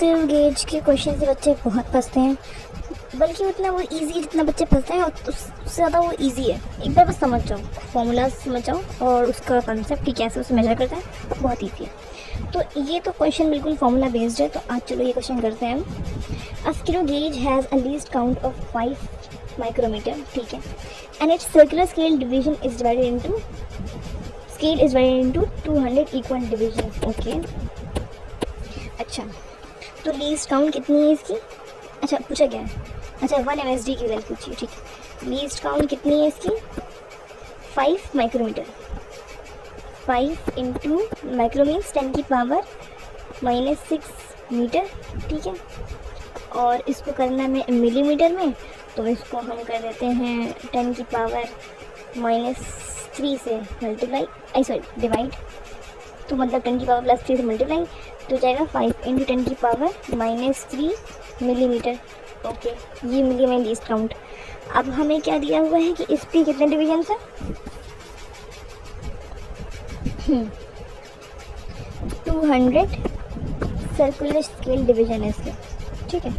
Screw gauge के question से बच्चे बहुत फंसते हैं, बल्कि उतना वो इजी जितना बच्चे फंसते हैं उससे ज़्यादा वो इजी है। एक बार बस समझ जाओ, फॉर्मूला समझ जाओ और उसका कंसेप्ट कि कैसे उसे मेजर करता है, बहुत ईजी है। तो ये तो क्वेश्चन बिल्कुल फॉर्मूला बेस्ड है। तो आज चलो ये क्वेश्चन करते हैं हम। A screw gauge has a least count of 5 micrometer, ठीक है, and its circular scale division is divided into 200 equal division. Okay, अच्छा, तो लीस्ट काउंट कितनी है इसकी? अच्छा, पूछा क्या है? अच्छा, 1 MSD की वैल्यू पूछिए, ठीक है। लीस्ट काउंट कितनी है इसकी? 5 माइक्रोमीटर। 5 इंटू माइक्रो मीन्स 10 की पावर -6 मीटर, ठीक है। और इसको करना है मिलीमीटर में, तो इसको हम कर देते हैं 10 की पावर -3 से डिवाइड, तो मतलब 10 की पावर +3 से मल्टीप्लाई, तो जाएगा 5 इंटू 10 की पावर -3 मिलीमीटर। ओके, ये मिली हमें लीस्ट काउंट। अब हमें क्या दिया हुआ है कि इस पे कितने डिवीजन है? 200 सर्कुलर स्केल डिवीजन है इसके, ठीक है।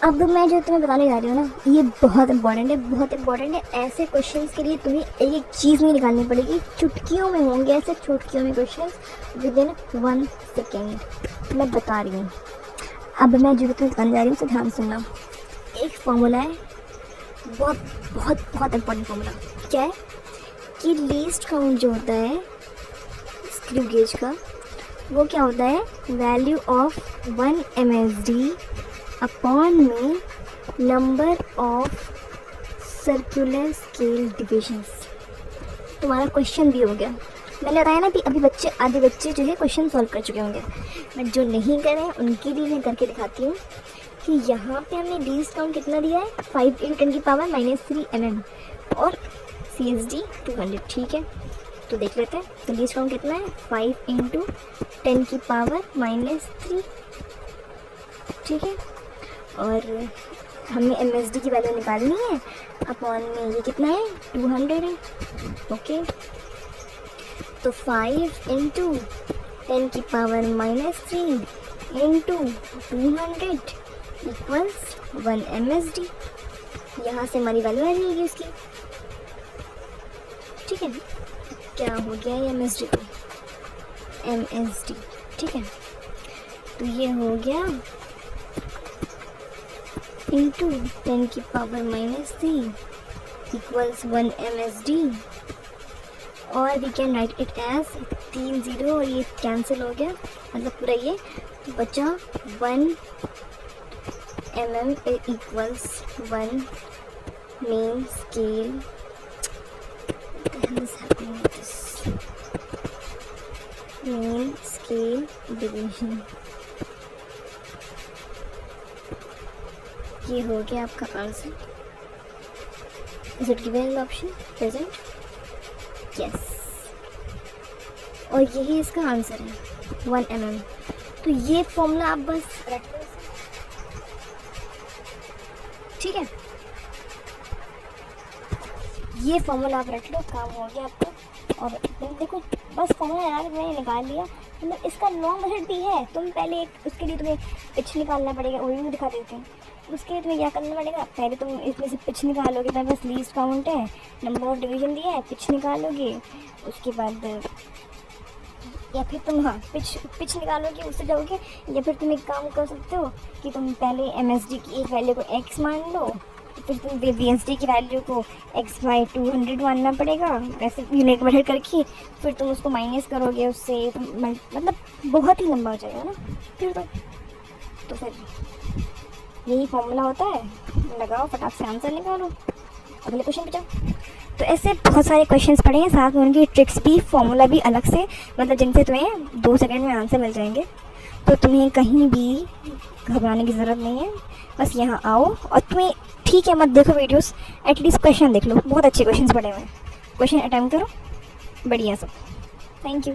अब मैं जो तुम्हें बताने जा रही हूँ ना, ये बहुत इंपॉर्टेंट है, बहुत इंपॉर्टेंट है। ऐसे क्वेश्चंस के लिए तुम्हें एक एक चीज़ नहीं निकालनी पड़ेगी, चुटकियों में होंगे ऐसे, चुटकियों में क्वेश्चंस विदिन 1 सेकेंड। मैं बता रही हूँ, अब मैं जो तुम्हें बताने जा रही हूँ उसे ध्यान सुनना। एक फॉर्मूला है, बहुत बहुत बहुत इंपॉर्टेंट फॉर्मूला। क्या है कि लीस्ट काउंट जो होता है स्क्रू गेज का, वो क्या होता है? वैल्यू ऑफ 1 MSD अपॉन में number of circular scale divisions. तुम्हारा क्वेश्चन भी हो गया। मैंने बताया ना कि अभी आधे बच्चे जो है क्वेश्चन सॉल्व कर चुके होंगे। मैं जो नहीं कर रहे हैं उनके लिए मैं करके दिखाती हूँ कि यहाँ पे हमने लीस्ट काउंट कितना दिया है? 5 इंटू 10 की पावर -3 mm और CSD 200, ठीक है। तो देख लेते हैं, तो लीस्ट काउंट कितना है? 5 इंटू 10 की पावर -3, ठीक है। और हमें MSD की वैल्यू निकालनी है, अपॉन में ये कितना है? 200 है, ओके। तो 5 इंटू 10 की पावर -3 इंटू 200 इक्वल्स 1 MSD। यहाँ से हमारी वैल्यू आ जाएगी इसकी, ठीक है। क्या हो गया ये MSD को? MSD, ठीक है। तो ये हो गया इंटू 10 की पावर -3 इक्वल्स 1 MSD, और we can write it as 3 0, और ये कैंसिल हो गया, मतलब पूरा ये बचा 1 mm equals 1 main scale. Main scale division. ये हो गया आपका answer. Is it given in the option present? Yes, और यही इसका आंसर है 1 mm। तो ये फॉर्मूला आप बस रख लो, ठीक है। ये फॉर्मूला आप रख लो, काम हो गया आपका। और देखो, बस फॉर्मूला यार मैंने निकाल लिया, मतलब इसका लॉन्ग मेथड भी है। तुम पहले उसके लिए तुम्हें पिच निकालना पड़ेगा, वही भी दिखा देते हैं। उसके लिए तुम्हें क्या करना पड़ेगा? पहले तुम इसमें से पिच निकालोगे, तो बस लीस्ट काउंट है, नंबर ऑफ डिवीजन दिया है, पिच निकालोगे। उसके बाद या फिर तुम पिच निकालोगे, उससे जाओगे। या फिर तुम एक काम कर सकते हो कि तुम पहले MSD की एक वैल्यू को x मान लो, फिर तुम VSD की वैल्यू को x/200 मानना पड़ेगा, वैसे यूनिट मेथड करके। फिर तुम उसको माइनस करोगे उससे, मतलब बहुत ही लंबा हो जाएगा ना फिर तो फिर यही फॉर्मूला होता है। लगाओ, फटाक से आंसर निकालो, अगले क्वेश्चन पे जाओ। तो ऐसे बहुत सारे क्वेश्चंस पढ़े हैं, साथ में उनकी ट्रिक्स भी, फॉर्मूला भी अलग से, मतलब जिनसे तुम्हें 2 सेकंड में आंसर मिल जाएंगे। तो तुम्हें कहीं भी घबराने की ज़रूरत नहीं है, बस यहाँ आओ और तुम्हें ठीक है मत देखो वीडियोस, एटलीस्ट क्वेश्चन देख लो। बहुत अच्छे क्वेश्चंस पढ़े हुए हैं, क्वेश्चन अटेम्प्ट करो, बढ़िया सब। Thank you.